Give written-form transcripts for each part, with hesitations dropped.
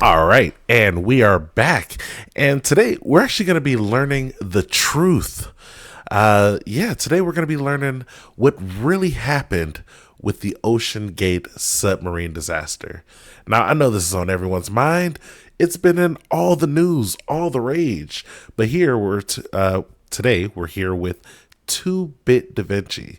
All right, and we are back. And today we're actually going to be learning the truth. Today we're going to be learning what really happened with the OceanGate Submarine Disaster. Now, I know this is on everyone's mind. It's been in all the news, all the rage. But today we're here with Two Bit Da Vinci.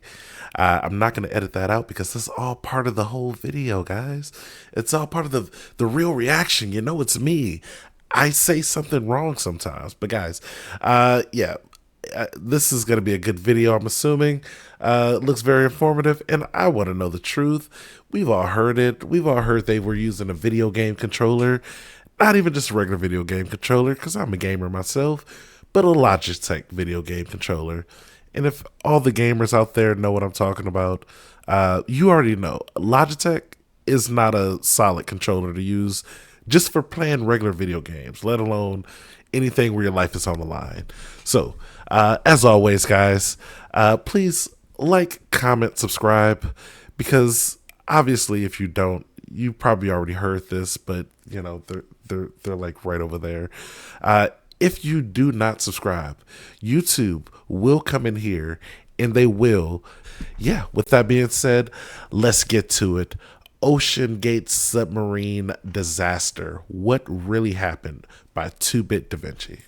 I'm not going to edit that out because this is all part of the whole video, guys. It's all part of the real reaction. You know, it's me. I say something wrong sometimes. But guys, this is going to be a good video, I'm assuming. It looks very informative, and I want to know the truth. We've all heard it. We've all heard they were using a video game controller. Not even just a regular video game controller, because I'm a gamer myself, but a Logitech video game controller. And if all the gamers out there know what I'm talking about, you already know. Logitech is not a solid controller to use just for playing regular video games, let alone anything where your life is on the line. So, as always, guys, please like, comment, subscribe, because obviously if you don't, you probably already heard this, but you know, they're like right over there. If you do not subscribe, YouTube will come in here and they will. Yeah, with that being said, let's get to it. OceanGate Submarine Disaster. What really happened by Two Bit Da Vinci.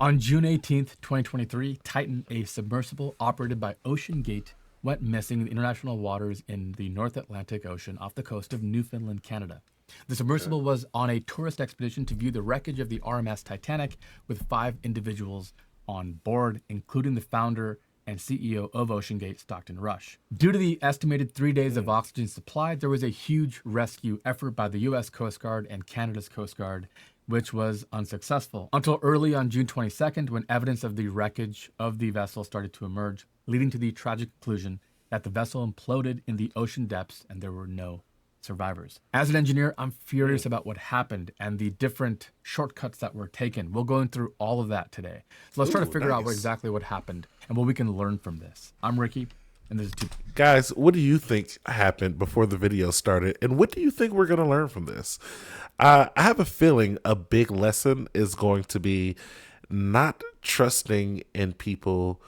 On June 18th, 2023, Titan, a submersible operated by OceanGate, went missing in the international waters in the North Atlantic Ocean off the coast of Newfoundland, Canada. The submersible was on a tourist expedition to view the wreckage of the RMS Titanic with 5 individuals on board, including the founder and CEO of OceanGate, Stockton Rush. Due to the estimated 3 days of oxygen supply, there was a huge rescue effort by the U.S. Coast Guard and Canada's Coast Guard, which was unsuccessful until early on June 22nd, when evidence of the wreckage of the vessel started to emerge, leading to the tragic conclusion that the vessel imploded in the ocean depths and there were no survivors. As an engineer, I'm furious about what happened and the different shortcuts that were taken. We'll go through all of that today. So let's try to figure out exactly what happened and what we can learn from this. I'm Ricky, and this is Two. Guys, what do you think happened before the video started? And what do you think we're going to learn from this? I have a feeling a big lesson is going to be not trusting in people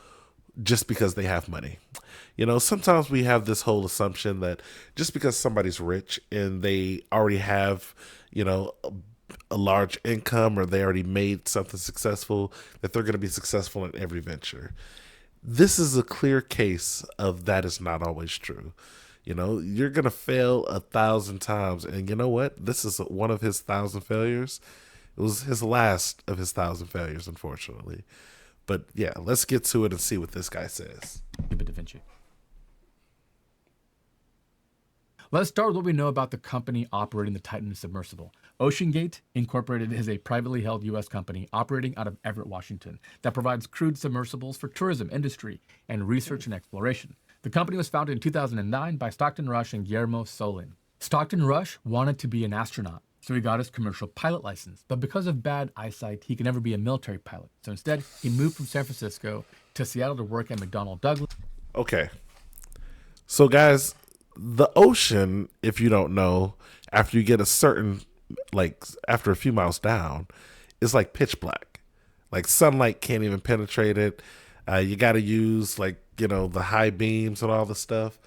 just because they have money. You know, sometimes we have this whole assumption that just because somebody's rich and they already have, you know, a large income, or they already made something successful, that they're going to be successful in every venture. This is a clear case of that is not always true. You know, you're going to fail 1,000 times. And you know what? This is one of his 1,000 failures. It was his last of his 1,000 failures, unfortunately. But yeah, let's get to it and see what this guy says. Two Bit Da Vinci. Let's start with what we know about the company operating the Titan submersible. OceanGate Incorporated is a privately held U.S. company operating out of Everett, Washington, that provides crewed submersibles for tourism industry and research and exploration. The company was founded in 2009 by Stockton Rush and Guillermo Solin. Stockton Rush wanted to be an astronaut, so he got his commercial pilot license. But because of bad eyesight, he could never be a military pilot. So instead, he moved from San Francisco to Seattle to work at McDonnell Douglas. Okay. So guys, the ocean, if you don't know, after you get after a few miles down, is like pitch black. Like sunlight can't even penetrate it. You got to use the high beams and all the stuff.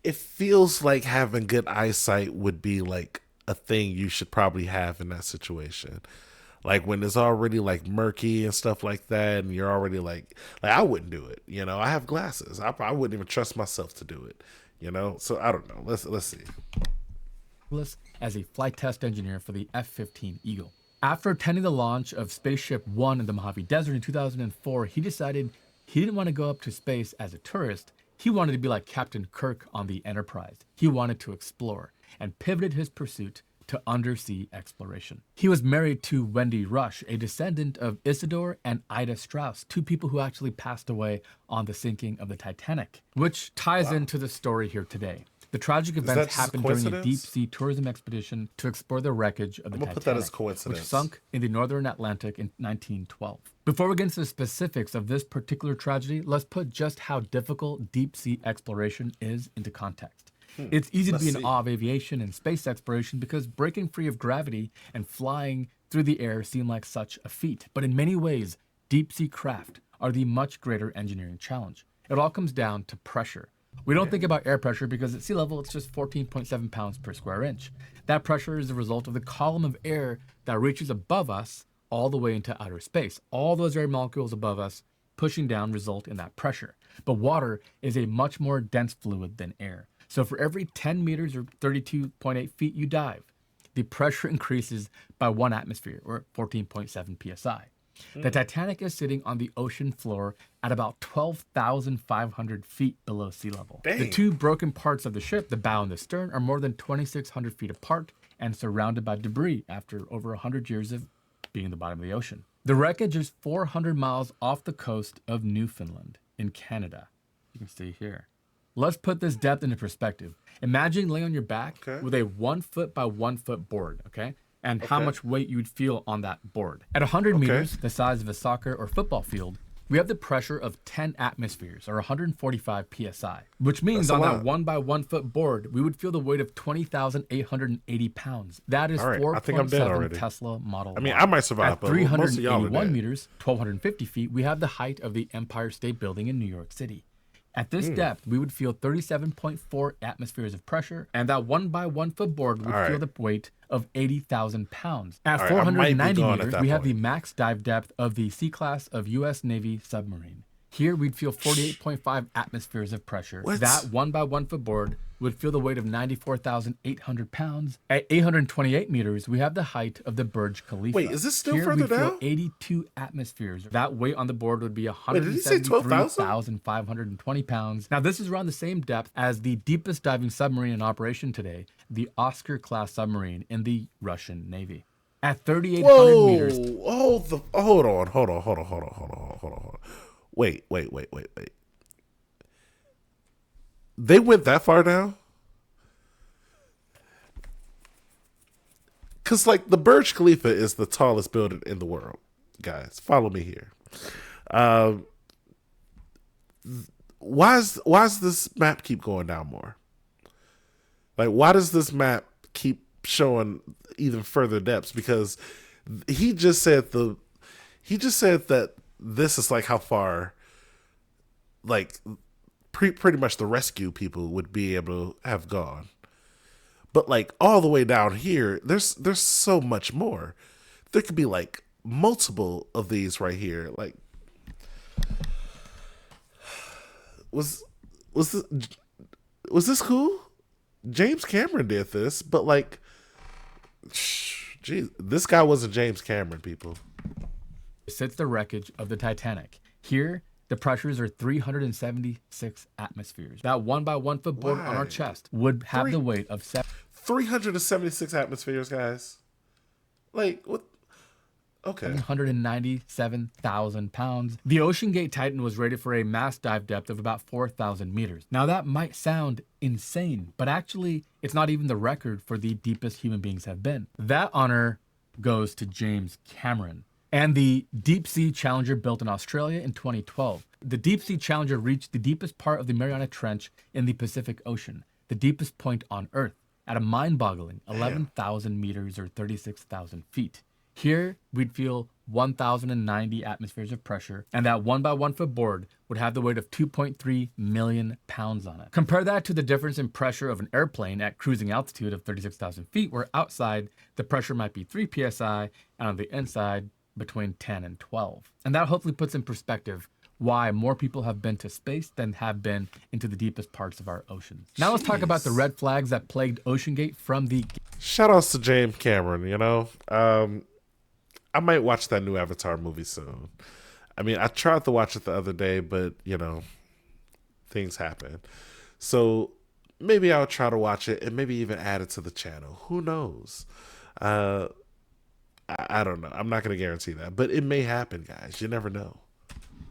It feels like having good eyesight would be like a thing you should probably have in that situation. Like when it's already like murky and stuff like that, and you're already like I wouldn't do it. You know, I have glasses. I wouldn't even trust myself to do it. You know, so I don't know. Let's see. As a flight test engineer for the F-15 Eagle. After attending the launch of Spaceship One in the Mojave Desert in 2004, he decided he didn't want to go up to space as a tourist. He wanted to be like Captain Kirk on the Enterprise. He wanted to explore and pivoted his pursuit to undersea exploration. He was married to Wendy Rush, a descendant of Isidore and Ida Strauss, 2 people who actually passed away on the sinking of the Titanic, which ties into the story here today. The tragic events happened during a deep-sea tourism expedition to explore the wreckage of the Titanic, put that as coincidence, which sunk in the northern Atlantic in 1912. Before we get into the specifics of this particular tragedy, let's put just how difficult deep-sea exploration is into context. It's easy to Let's be in see. awe of aviation and space exploration because breaking free of gravity and flying through the air seem like such a feat. But in many ways, deep sea craft are the much greater engineering challenge. It all comes down to pressure. We don't think about air pressure because at sea level, it's just 14.7 pounds per square inch. That pressure is the result of the column of air that reaches above us all the way into outer space. All those air molecules above us pushing down result in that pressure. But water is a much more dense fluid than air. So for every 10 meters or 32.8 feet you dive, the pressure increases by 1 atmosphere or 14.7 psi. The Titanic is sitting on the ocean floor at about 12,500 feet below sea level. Dang. The two broken parts of the ship, the bow and the stern, are more than 2,600 feet apart and surrounded by debris after over 100 years of being in the bottom of the ocean. The wreckage is 400 miles off the coast of Newfoundland in Canada. You can see here. Let's put this depth into perspective. Imagine laying on your back with a 1 foot by 1 foot board, okay? And how much weight you would feel on that board. At 100 meters, the size of a soccer or football field, we have the pressure of 10 atmospheres or 145 psi, which means on that 1 by 1 foot board, we would feel the weight of 20,880 pounds. That is All right, I think I'm dead 4.7 already. Tesla Model I mean, Y. I might survive, At but most of y'all are 381 dead. meters, 1,250 feet, we have the height of the Empire State Building in New York City. At this depth, we would feel 37.4 atmospheres of pressure, and that 1 by 1 foot board would feel the weight of 80,000 pounds. At All right, I might be 490 gone at meters, that we have the point. max dive depth of the C class of U.S. Navy submarine. Here, we'd feel 48.5 atmospheres of pressure. What? That 1 by 1 foot board would feel the weight of 94,800 pounds. At 828 meters, we have the height of the Burj Khalifa. Wait, is this still Here, further we'd feel down? 82 atmospheres. That weight on the board would be did he say 12,000? 173,520 pounds. Now, this is around the same depth as the deepest diving submarine in operation today, the Oscar-class submarine in the Russian Navy. At 3,800 meters, Hold on. Wait. They went that far down? Because, like, the Burj Khalifa is the tallest building in the world. Guys, follow me here. Why does this map keep going down more? Like, why does this map keep showing even further depths? Because he just said that this is like how far, like, pretty much the rescue people would be able to have gone. But, like, all the way down here, there's so much more. There could be, like, multiple of these right here. Like, was this cool? James Cameron did this, but, like, geez, this guy wasn't James Cameron, people. sits the wreckage of the Titanic. Here, the pressures are 376 atmospheres. That 1 by 1 foot board on our chest would have the weight of 376 atmospheres, guys. Like, what? Okay. 197,000 pounds. The OceanGate Titan was rated for a mass dive depth of about 4,000 meters. Now that might sound insane, but actually it's not even the record for the deepest human beings have been. That honor goes to James Cameron and the Deep Sea Challenger built in Australia in 2012. The Deep Sea Challenger reached the deepest part of the Mariana Trench in the Pacific Ocean, the deepest point on Earth, at a mind-boggling 11,000 meters or 36,000 feet. Here, we'd feel 1,090 atmospheres of pressure, and that 1 by 1 foot board would have the weight of 2.3 million pounds on it. Compare that to the difference in pressure of an airplane at cruising altitude of 36,000 feet, where outside the pressure might be 3 psi, and on the inside between 10 and 12. And that hopefully puts in perspective why more people have been to space than have been into the deepest parts of our oceans. Now let's talk about the red flags that plagued OceanGate from the... Shout outs to James Cameron, you know? I might watch that new Avatar movie soon. I mean, I tried to watch it the other day, but, you know, things happen. So maybe I'll try to watch it and maybe even add it to the channel. Who knows? I don't know. I'm not going to guarantee that, but it may happen, guys. You never know.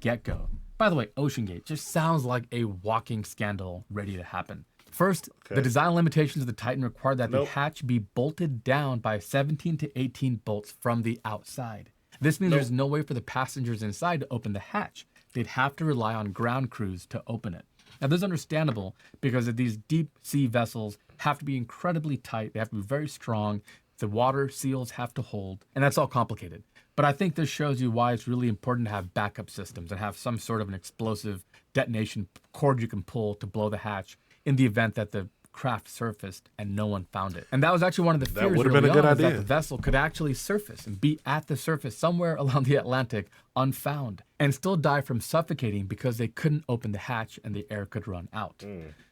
Get-go. By the way, OceanGate just sounds like a walking scandal ready to happen. First, the design limitations of the Titan require that the hatch be bolted down by 17 to 18 bolts from the outside. This means there's no way for the passengers inside to open the hatch. They'd have to rely on ground crews to open it. Now, this is understandable because of these deep sea vessels have to be incredibly tight. They have to be very strong. The water seals have to hold, and that's all complicated. But I think this shows you why it's really important to have backup systems and have some sort of an explosive detonation cord you can pull to blow the hatch in the event that the craft surfaced and no one found it. And that was actually one of the fears would have been early a good on, is that idea. the vessel could actually surface and be at the surface somewhere along the Atlantic unfound and still die from suffocating because they couldn't open the hatch and the air could run out.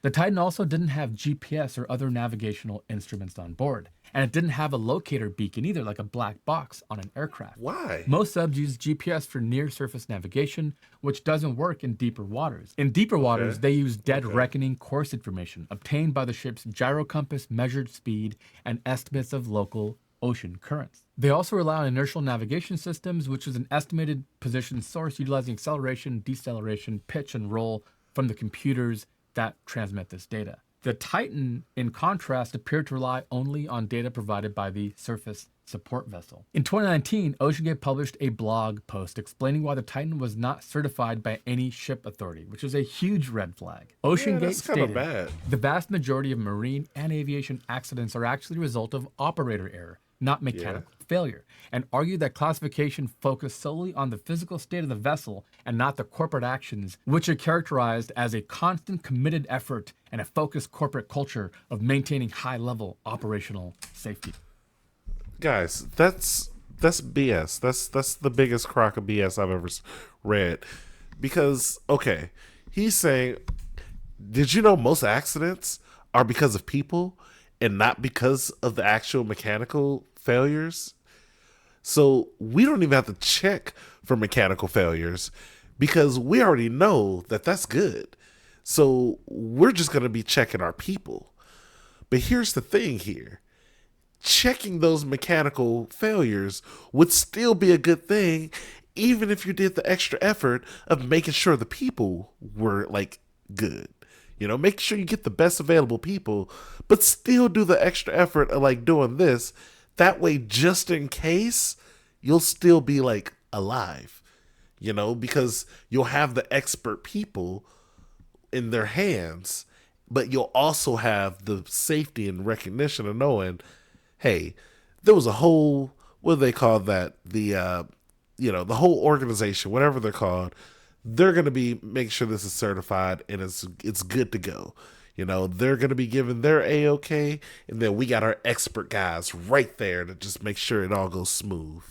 The Titan also didn't have GPS or other navigational instruments on board. And it didn't have a locator beacon either, like a black box on an aircraft. Why? Most subs use GPS for near-surface navigation, which doesn't work in deeper waters. In deeper waters, they use dead reckoning course information obtained by the ship's gyro compass, measured speed, and estimates of local ocean currents. They also rely on inertial navigation systems, which is an estimated position source utilizing acceleration, deceleration, pitch, and roll from the computers that transmit this data. The Titan, in contrast, appeared to rely only on data provided by the surface support vessel. In 2019, OceanGate published a blog post explaining why the Titan was not certified by any ship authority, which is a huge red flag. OceanGate that's kinda stated, bad. the vast majority of marine and aviation accidents are actually the result of operator error, not mechanical failure, and argued that classification focused solely on the physical state of the vessel and not the corporate actions, which are characterized as a constant committed effort and a focused corporate culture of maintaining high-level operational safety. Guys, that's BS. That's the biggest crock of BS I've ever read. Because okay, he's saying, did you know most accidents are because of people and not because of the actual mechanical failures? So we don't even have to check for mechanical failures because we already know that that's good. So we're just going to be checking our people. But here's the thing here. Checking those mechanical failures would still be a good thing even if you did the extra effort of making sure the people were like good. You know, make sure you get the best available people, but still do the extra effort of like doing this. That way, just in case, you'll still be like alive, you know, because you'll have the expert people in their hands, but you'll also have the safety and recognition of knowing, hey, there was a whole, what do they call that? The, the whole organization, whatever they're called, they're going to be making sure this is certified and it's good to go. You know, they're going to be giving their A-OK, and then we got our expert guys right there to just make sure it all goes smooth.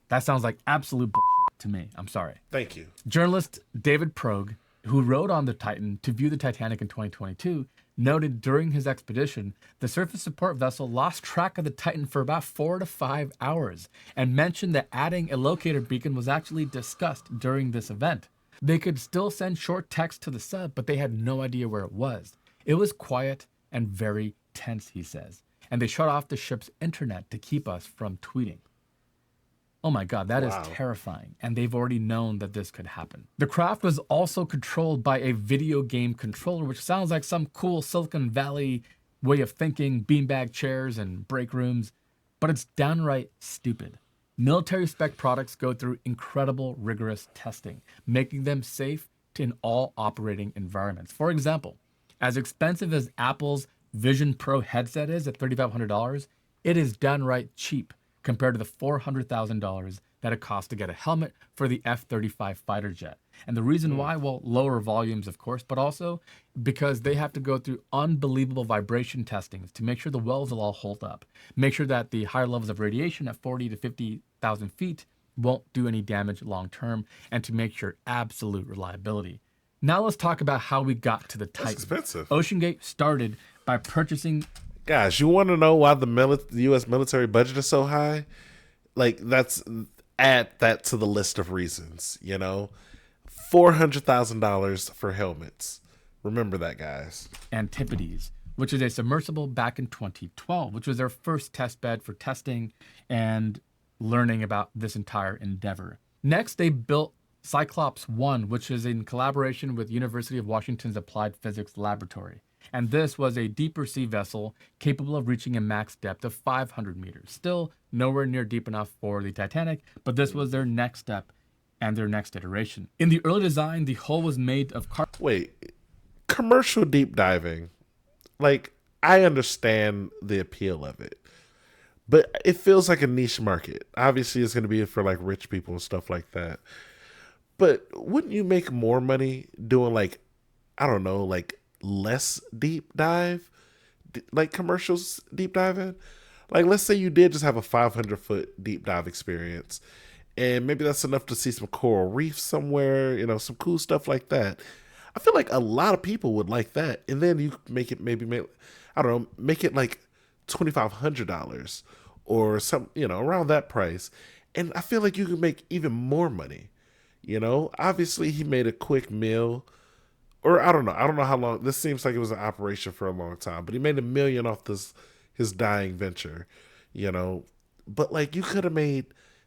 That sounds like absolute bullshit to me. I'm sorry. Thank you. Journalist David Progue, who rode on the Titan to view the Titanic in 2022, noted during his expedition, the surface support vessel lost track of the Titan for about 4 to 5 hours and mentioned that adding a locator beacon was actually discussed during this event. They could still send short text to the sub, but they had no idea where it was. It was quiet and very tense, he says, and they shut off the ship's internet to keep us from tweeting. Oh my God, that is terrifying. And they've already known that this could happen. The craft was also controlled by a video game controller, which sounds like some cool Silicon Valley way of thinking, beanbag chairs and break rooms, but it's downright stupid. Military spec products go through incredible rigorous testing, making them safe in all operating environments. For example, as expensive as Apple's Vision Pro headset is at $3,500, it is downright cheap compared to the $400,000 that it costs to get a helmet for the F-35 fighter jet. And the reason why, well, lower volumes, of course, but also because they have to go through unbelievable vibration testings to make sure the wells will all hold up, make sure that the higher levels of radiation at 40 to 50,000 feet won't do any damage long term, and to make sure absolute reliability. Now let's talk about how we got to the Titan. That's expensive. OceanGate started by purchasing... Guys, you want to know why the U.S. military budget is so high? Like, add that to the list of reasons, you know? $400,000 for helmets. Remember that, guys. Antipodes, which is a submersible back in 2012, which was their first test bed for testing and learning about this entire endeavor. Next, they built Cyclops 1, which is in collaboration with University of Washington's Applied Physics Laboratory. And this was a deeper sea vessel capable of reaching a max depth of 500 meters. Still nowhere near deep enough for the Titanic, but this was their next step and their next iteration. In the early design, the hull was made of carbon. Wait, commercial deep diving. Like, I understand the appeal of it, but it feels like a niche market. Obviously, it's going to be for like rich people and stuff like that. But wouldn't you make more money doing like, I don't know, like less deep dive, like commercials deep diving? Like, let's say you did just have a 500-foot deep dive experience, and maybe that's enough to see some coral reefs somewhere, some cool stuff like that. I feel like a lot of people would like that, and then you make it I don't know, make it like $2,500 or some, around that price, and I feel like you could make even more money. Obviously he made a quick meal, or I don't know. I don't know how long. This seems like it was an operation for a long time, but he made $1 million off this his dying venture, you know. But like you could have made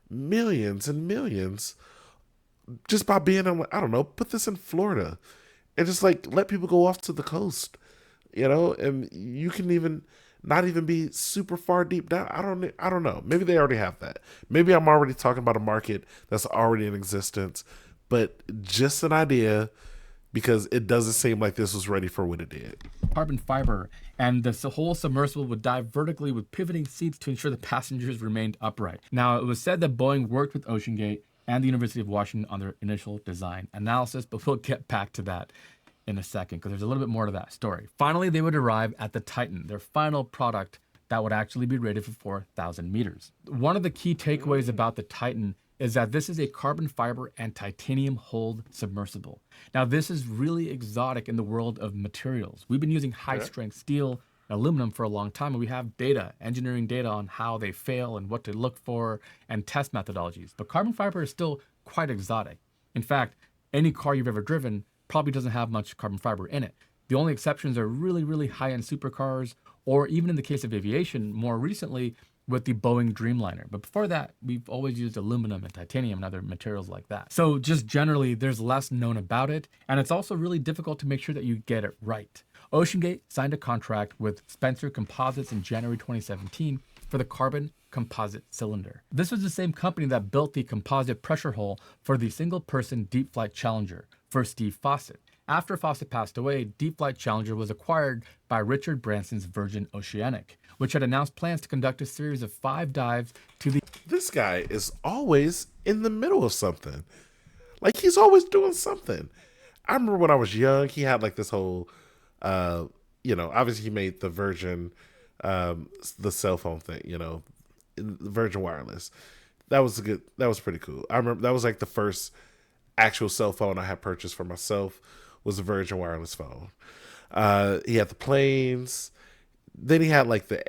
millions and millions just by being in, I don't know, put this in Florida and just like let people go off to the coast, and you can even not even be super far deep down. I don't know. Maybe they already have that. Maybe I'm already talking about a market that's already in existence, but just an idea because it doesn't seem like this was ready for what it did. Carbon fiber, and the whole submersible would dive vertically with pivoting seats to ensure the passengers remained upright. Now, it was said that Boeing worked with OceanGate and the University of Washington on their initial design analysis, but we'll get back to that in a second because there's a little bit more to that story. Finally, they would arrive at the Titan, their final product that would actually be rated for 4,000 meters. One of the key takeaways about the Titan is that this is a carbon fiber and titanium hulled submersible. Now, this is really exotic in the world of materials. We've been using high-strength steel and aluminum for a long time, and we have engineering data on how they fail and what to look for and test methodologies. But carbon fiber is still quite exotic. In fact, any car you've ever driven probably doesn't have much carbon fiber in it. The only exceptions are really, really high-end supercars, or even in the case of aviation, more recently, with the Boeing Dreamliner. But before that, we've always used aluminum and titanium and other materials like that. So just generally, there's less known about it, and it's also really difficult to make sure that you get it right. OceanGate signed a contract with Spencer Composites in January 2017 for the carbon composite cylinder. This was the same company that built the composite pressure hull for the single-person deep flight Challenger for Steve Fossett. After Fossett passed away, Deep Flight Challenger was acquired by Richard Branson's Virgin Oceanic, which had announced plans to conduct a series of 5 dives to the... This guy is always in the middle of something. Like, he's always doing something. I remember when I was young, he had like this whole, obviously he made the Virgin, the cell phone thing, Virgin Wireless. That was pretty cool. I remember that was like the first actual cell phone I had purchased for myself was a Virgin Wireless phone. He had the planes. Then he had like the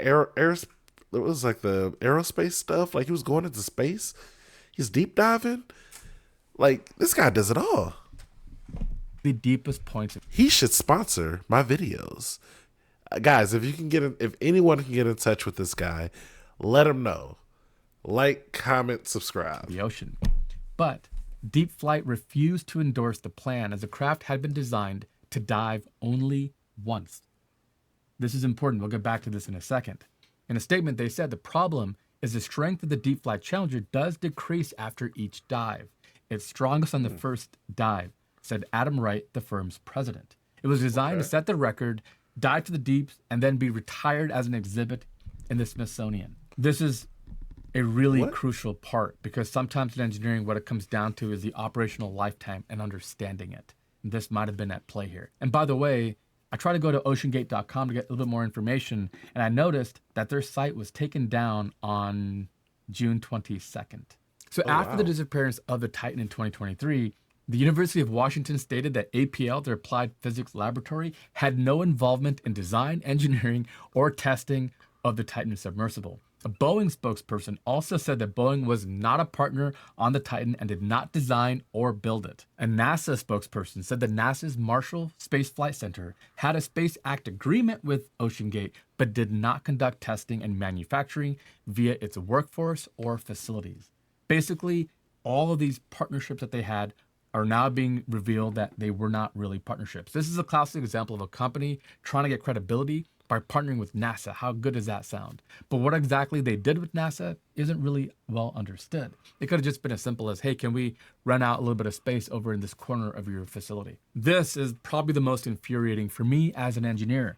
it was like the aerospace stuff. Like he was going into space. He's deep diving. Like this guy does it all. The deepest points. He should sponsor my videos. Guys, if anyone can get in touch with this guy, let him know. Like, comment, subscribe. The ocean. But Deep Flight refused to endorse the plan as the craft had been designed to dive only once. This is important. We'll get back to this in a second. In a statement, they said the problem is the strength of the Deep Flight Challenger does decrease after each dive. It's strongest on the first dive, said Adam Wright, the firm's president. It was designed to set the record, dive to the deeps, and then be retired as an exhibit in the Smithsonian. This is a really crucial part because sometimes in engineering, what it comes down to is the operational lifetime and understanding it. And this might have been at play here. And by the way, I tried to go to OceanGate.com to get a little bit more information, and I noticed that their site was taken down on June 22nd. So after the disappearance of the Titan in 2023, the University of Washington stated that APL, their applied physics laboratory, had no involvement in design, engineering, or testing of the Titan submersible. A Boeing spokesperson also said that Boeing was not a partner on the Titan and did not design or build it. A NASA spokesperson said that NASA's Marshall Space Flight Center had a Space Act agreement with OceanGate, but did not conduct testing and manufacturing via its workforce or facilities. Basically, all of these partnerships that they had are now being revealed that they were not really partnerships. This is a classic example of a company trying to get credibility by partnering with NASA. How good does that sound? But what exactly they did with NASA isn't really well understood. It could have just been as simple as, hey, can we rent out a little bit of space over in this corner of your facility? This is probably the most infuriating for me as an engineer.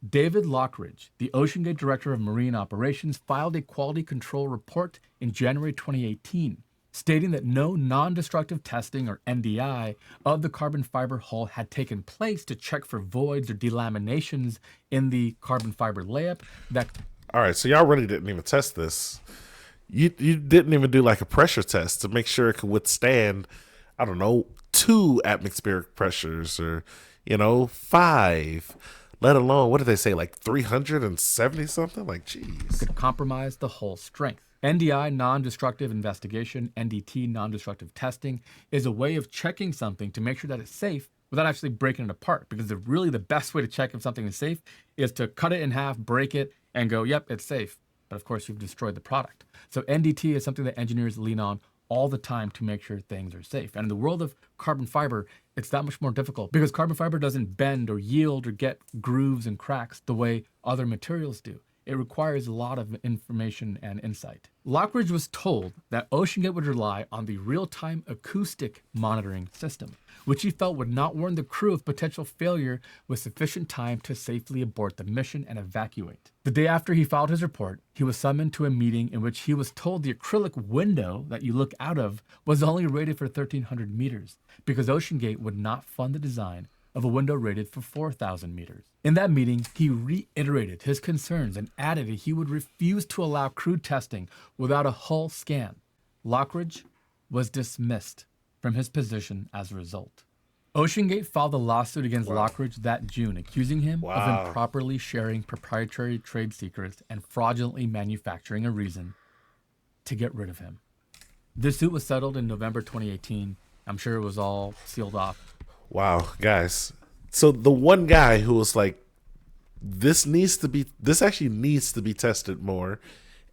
David Lockridge, the OceanGate Director of Marine Operations, filed a quality control report in January 2018, stating that no non-destructive testing, or NDI, of the carbon fiber hull had taken place to check for voids or delaminations in the carbon fiber layup. All right, so y'all really didn't even test this. You didn't even do like a pressure test to make sure it could withstand, I don't know, 2 atmospheric pressures or, 5. Let alone, what did they say, like 370 something? Like, geez. Could compromise the hull's strength. NDI, non-destructive investigation, NDT, non-destructive testing, is a way of checking something to make sure that it's safe without actually breaking it apart. Because the best way to check if something is safe is to cut it in half, break it, and go, yep, it's safe. But of course, you've destroyed the product. So NDT is something that engineers lean on all the time to make sure things are safe. And in the world of carbon fiber, it's that much more difficult because carbon fiber doesn't bend or yield or get grooves and cracks the way other materials do. It requires a lot of information and insight. Lockridge was told that OceanGate would rely on the real-time acoustic monitoring system, which he felt would not warn the crew of potential failure with sufficient time to safely abort the mission and evacuate. The day after he filed his report, he was summoned to a meeting in which he was told the acrylic window that you look out of was only rated for 1,300 meters because OceanGate would not fund the design of a window rated for 4,000 meters. In that meeting, he reiterated his concerns and added that he would refuse to allow crew testing without a hull scan. Lockridge was dismissed from his position as a result. OceanGate filed a lawsuit against Lockridge that June, accusing him of improperly sharing proprietary trade secrets and fraudulently manufacturing a reason to get rid of him. This suit was settled in November 2018. I'm sure it was all sealed off. Wow, guys. So the one guy who was like, this actually needs to be tested more,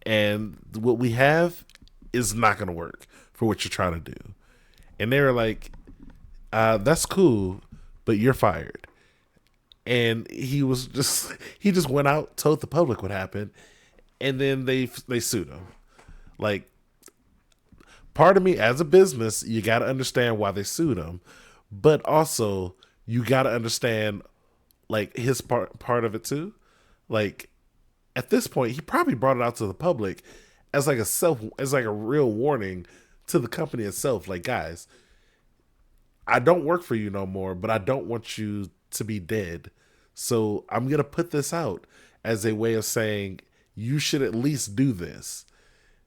and what we have is not going to work for what you're trying to do. And they were like, that's cool, but you're fired. And he just went out, told the public what happened, and then they sued him. Like, part of me as a business, you got to understand why they sued him. But also, you got to understand, like, his part of it, too. Like, at this point, he probably brought it out to the public as, like, a real warning to the company itself. Like, guys, I don't work for you no more, but I don't want you to be dead. So I'm going to put this out as a way of saying, you should at least do this.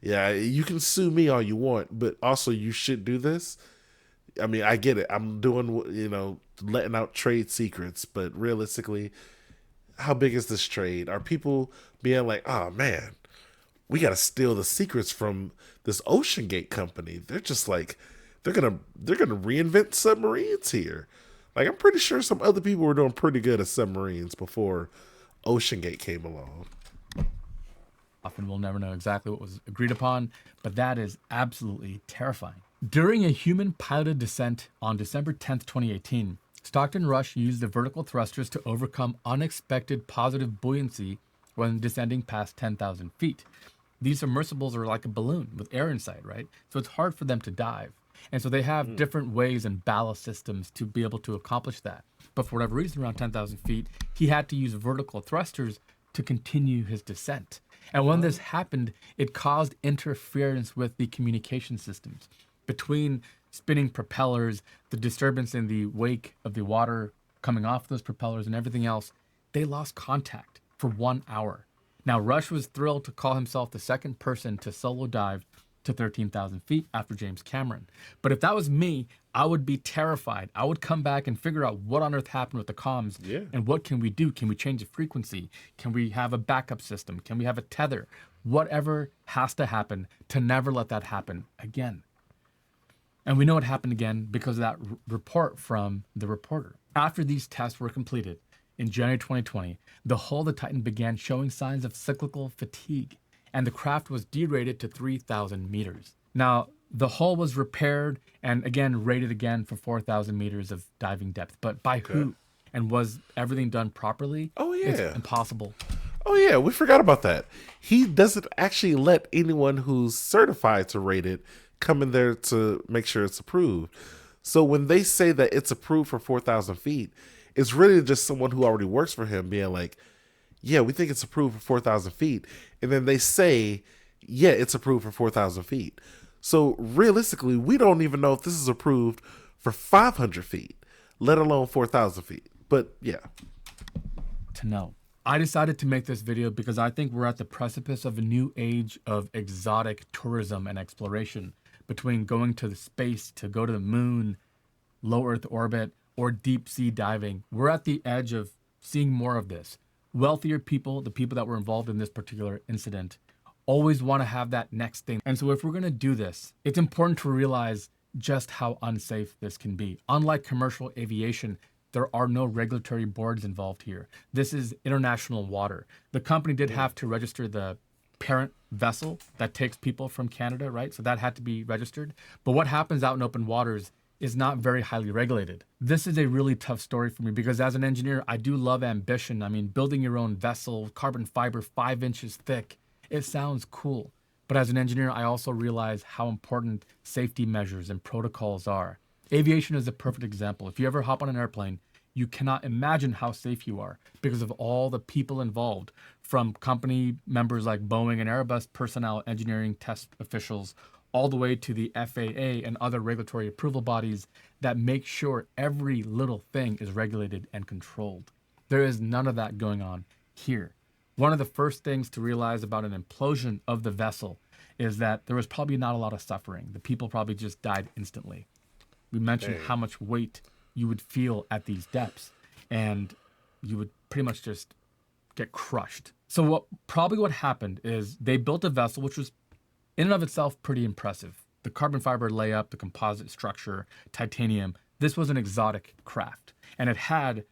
Yeah, you can sue me all you want, but also you should do this. I mean, I get it. I'm doing, letting out trade secrets, but realistically, how big is this trade? Are people being like, oh man, we got to steal the secrets from this OceanGate company? They're just like, they're gonna reinvent submarines here. Like, I'm pretty sure some other people were doing pretty good at submarines before OceanGate came along. Often we'll never know exactly what was agreed upon, but that is absolutely terrifying. During a human-piloted descent on December 10th, 2018, Stockton Rush used the vertical thrusters to overcome unexpected positive buoyancy when descending past 10,000 feet. These submersibles are like a balloon with air inside, right? So it's hard for them to dive. And so they have different ways and ballast systems to be able to accomplish that. But for whatever reason, around 10,000 feet, he had to use vertical thrusters to continue his descent. And when this happened, it caused interference with the communication systems. Between spinning propellers, the disturbance in the wake of the water coming off those propellers and everything else, they lost contact for 1 hour. Now, Rush was thrilled to call himself the second person to solo dive to 13,000 feet after James Cameron. But if that was me, I would be terrified. I would come back and figure out what on earth happened with the comms and what can we do? Can we change the frequency? Can we have a backup system? Can we have a tether? Whatever has to happen to never let that happen again. And we know it happened again because of that report from the reporter. After these tests were completed in January 2020, the hull of the Titan began showing signs of cyclical fatigue, and the craft was derated to 3,000 meters. Now, the hull was repaired and again rated again for 4,000 meters of diving depth. But by who? And was everything done properly? Oh, It's yeah. impossible. Oh, yeah. We forgot about that. He doesn't actually let anyone who's certified to rate it come in there to make sure it's approved. So when they say that it's approved for 4,000 feet, it's really just someone who already works for him being like, yeah, we think it's approved for 4,000 feet. And then they say, yeah, it's approved for 4,000 feet. So realistically, we don't even know if this is approved for 500 feet, let alone 4,000 feet. But yeah. To know. I decided to make this video because I think we're at the precipice of a new age of exotic tourism and exploration, between going to the space to go to the moon, low Earth orbit, or deep sea diving. We're at the edge of seeing more of this. Wealthier people, the people that were involved in this particular incident, always want to have that next thing. And so if we're going to do this, it's important to realize just how unsafe this can be. Unlike commercial aviation, there are no regulatory boards involved here. This is international water. The company did have to register the parent vessel that takes people from Canada, right? So that had to be registered. But what happens out in open waters is not very highly regulated. This is a really tough story for me because as an engineer, I do love ambition. I mean, building your own vessel, carbon fiber 5 inches thick, it sounds cool. But as an engineer, I also realize how important safety measures and protocols are. Aviation is a perfect example. If you ever hop on an airplane, you cannot imagine how safe you are because of all the people involved, from company members like Boeing and Airbus personnel, engineering test officials, all the way to the FAA and other regulatory approval bodies that make sure every little thing is regulated and controlled. There is none of that going on here. One of the first things to realize about an implosion of the vessel is that there was probably not a lot of suffering. The people probably just died instantly. We mentioned how much weight you would feel at these depths, and you would pretty much just get crushed. So what happened is they built a vessel which was in and of itself pretty impressive. The carbon fiber layup, the composite structure, titanium. This was an exotic craft, and it had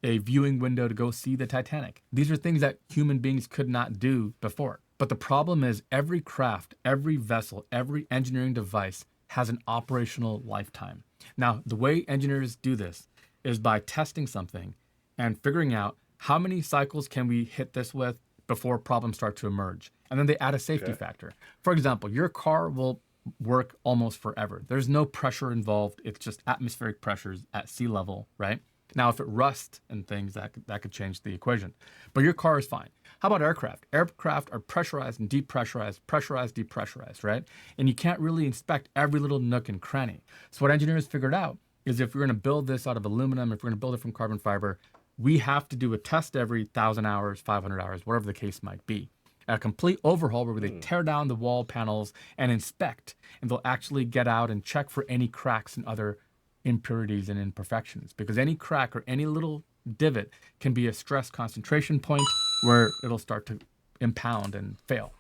a viewing window to go see the Titanic. These are things that human beings could not do before. But the problem is every craft, every vessel, every engineering device has an operational lifetime. Now, the way engineers do this is by testing something and figuring out how many cycles can we hit this with before problems start to emerge. And then they add a safety factor. For example, your car will work almost forever. There's no pressure involved. It's just atmospheric pressures at sea level, right? Now, if it rusts and things, that could change the equation. But your car is fine. How about aircraft? Aircraft are pressurized and depressurized, pressurized, depressurized, right? And you can't really inspect every little nook and cranny. So what engineers figured out is if we're going to build this out of aluminum, if we're going to build it from carbon fiber, we have to do a test every 1,000 hours, 500 hours, whatever the case might be. A complete overhaul where they tear down the wall panels and inspect, and they'll actually get out and check for any cracks and other impurities and imperfections, because any crack or any little divot can be a stress concentration point where it'll start to impound and fail.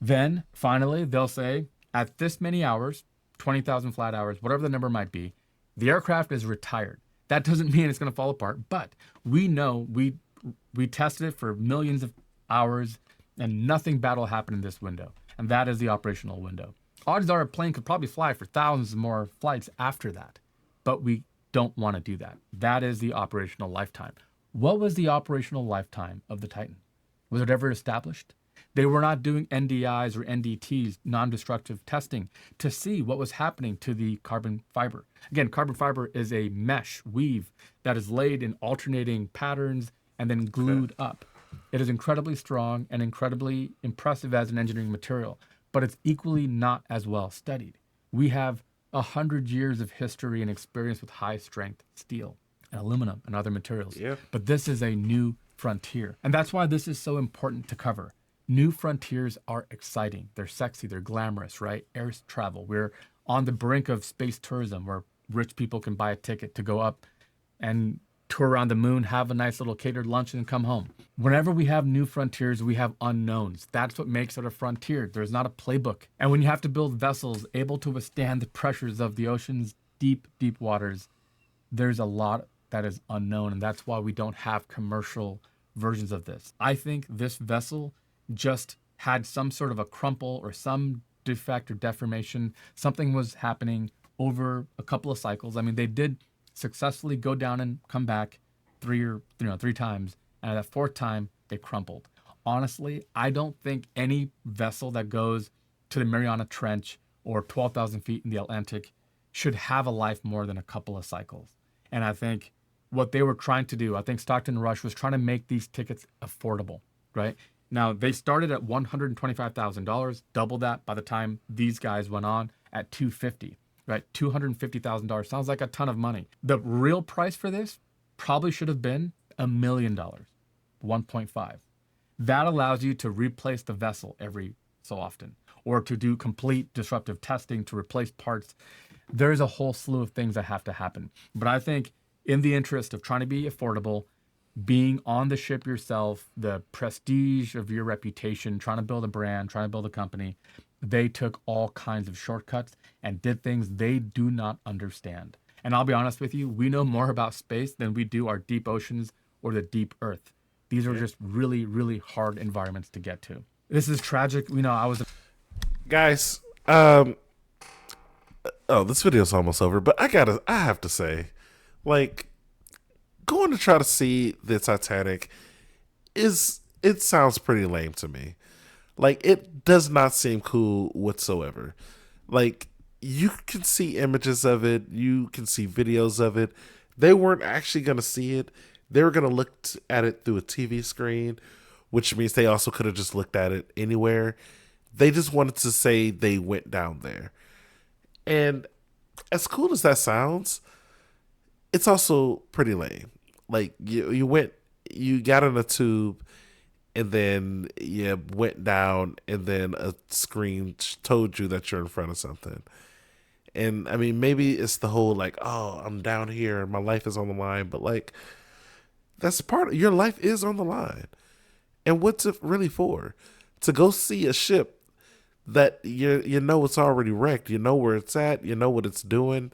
Then finally, they'll say at this many hours, 20,000 flat hours, whatever the number might be, the aircraft is retired. That doesn't mean it's going to fall apart, but we know we tested it for millions of hours and nothing bad will happen in this window. And that is the operational window. Odds are a plane could probably fly for thousands more flights after that, but we don't want to do that. That is the operational lifetime. What was the operational lifetime of the Titan? Was it ever established? They were not doing NDIs or NDTs, non-destructive testing, to see what was happening to the carbon fiber. Again, carbon fiber is a mesh weave that is laid in alternating patterns and then glued up. It is incredibly strong and incredibly impressive as an engineering material, but it's equally not as well studied. We have 100 years of history and experience with high strength steel and aluminum and other materials. But this is a new frontier. And that's why this is so important to cover. New frontiers are exciting. They're sexy. They're glamorous, right? Air travel. We're on the brink of space tourism where rich people can buy a ticket to go up and tour around the moon, have a nice little catered lunch, and come home. Whenever we have new frontiers, we have unknowns. That's what makes it a frontier. There's not a playbook. And when you have to build vessels able to withstand the pressures of the ocean's deep, deep waters, there's a lot that is unknown. And that's why we don't have commercial versions of this. I think this vessel just had some sort of a crumple or some defect or deformation. Something was happening over a couple of cycles. I mean, they did successfully go down and come back three times, and at that fourth time they crumpled. Honestly, I don't think any vessel that goes to the Mariana Trench or 12,000 feet in the Atlantic should have a life more than a couple of cycles. And I think what they were trying to do, I think Stockton Rush was trying to make these tickets affordable, right? Now, they started at $125,000, double that by the time these guys went on at $250,000, right? $250,000 sounds like a ton of money. The real price for this probably should have been $1 million, 1.5. That allows you to replace the vessel every so often, or to do complete disruptive testing to replace parts. There's a whole slew of things that have to happen. But I think in the interest of trying to be affordable, being on the ship yourself, the prestige of your reputation, trying to build a brand, trying to build a company, they took all kinds of shortcuts and did things they do not understand. And I'll be honest with you, we know more about space than we do our deep oceans or the deep earth. These are just really, really hard environments to get to. This is tragic. I was... Guys, this video's almost over, but I have to say, like, going to try to see the Titanic it sounds pretty lame to me. Like, it does not seem cool whatsoever. Like, you can see images of it, you can see videos of it. They weren't actually going to see it. They were going to look at it through a TV screen, which means they also could have just looked at it anywhere. They just wanted to say they went down there. And as cool as that sounds, it's also pretty lame. Like, you got in a tube, and then you went down, and then a screen told you that you're in front of something. And I mean, maybe it's the whole like, oh, I'm down here and my life is on the line, but like, that's part of your life is on the line. And what's it really for? To go see a ship that you know it's already wrecked, you know where it's at, you know what it's doing.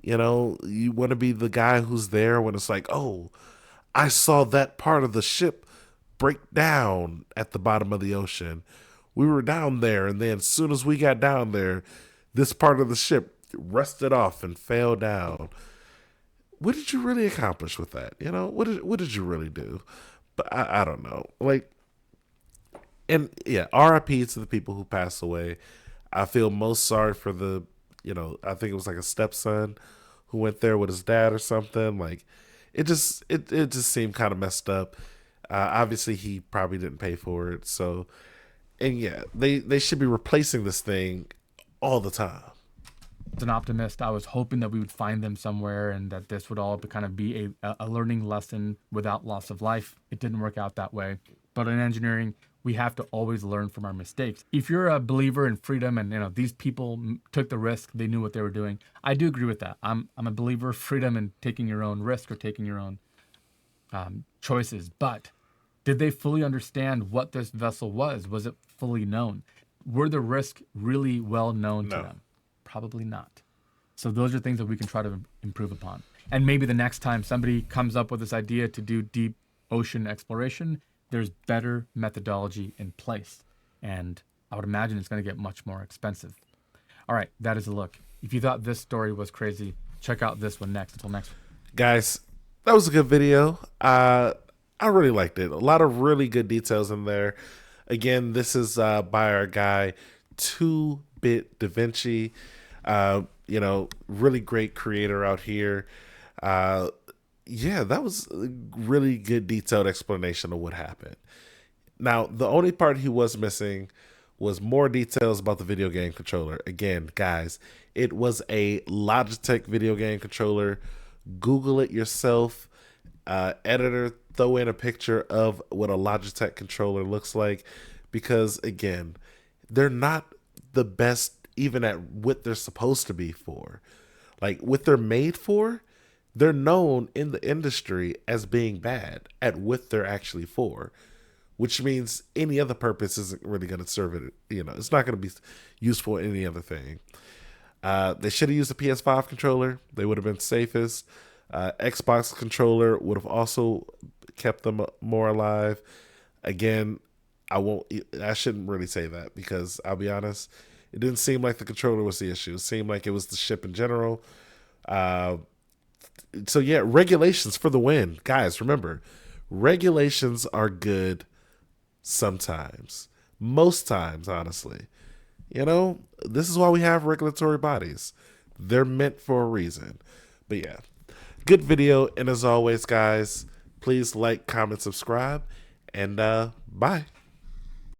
You want to be the guy who's there when it's like, oh, I saw that part of the ship break down at the bottom of the ocean. We were down there, and then as soon as we got down there, this part of the ship rusted off and fell down. What did you really accomplish with that? What did you really do? But I don't know. Like, and yeah, RIP to the people who passed away. I feel most sorry for I think it was like a stepson who went there with his dad or something. Like, it just seemed kind of messed up. Obviously, he probably didn't pay for it. So, and yeah, they should be replacing this thing all the time. As an optimist, I was hoping that we would find them somewhere and that this would all kind of be a learning lesson without loss of life. It didn't work out that way. But in engineering, we have to always learn from our mistakes. If you're a believer in freedom and these people took the risk, they knew what they were doing, I do agree with that. I'm a believer of freedom and taking your own risk or taking your own choices. But did they fully understand what this vessel was? Was it fully known? Were the risks really well known to them? Probably not. So those are things that we can try to improve upon. And maybe the next time somebody comes up with this idea to do deep ocean exploration, there's better methodology in place. And I would imagine it's going to get much more expensive. All right, that is a look. If you thought this story was crazy, check out this one next. Until next. Guys, that was a good video. I really liked it. A lot of really good details in there. Again, this is by our guy, Two Bit Da Vinci. Really great creator out here. That was a really good detailed explanation of what happened. Now, the only part he was missing was more details about the video game controller. Again, guys, it was a Logitech video game controller. Google it yourself. Editor, throw in a picture of what a Logitech controller looks like, because again, they're not the best even at what they're supposed to be for. Like, what they're made for, they're known in the industry as being bad at what they're actually for, which means any other purpose isn't really going to serve it. It's not going to be useful in any other thing. They should have used a PS5 controller. They would have been safest. Xbox controller would have also kept them more alive. Again, I shouldn't really say that, because I'll be honest, it didn't seem like the controller was the issue. It seemed like it was the ship in general. So yeah, regulations for the win. Guys, remember, regulations are good sometimes. Most times, honestly. You know, this is why we have regulatory bodies. They're meant for a reason. But yeah, good video. And as always, guys, please like, comment, subscribe, and bye.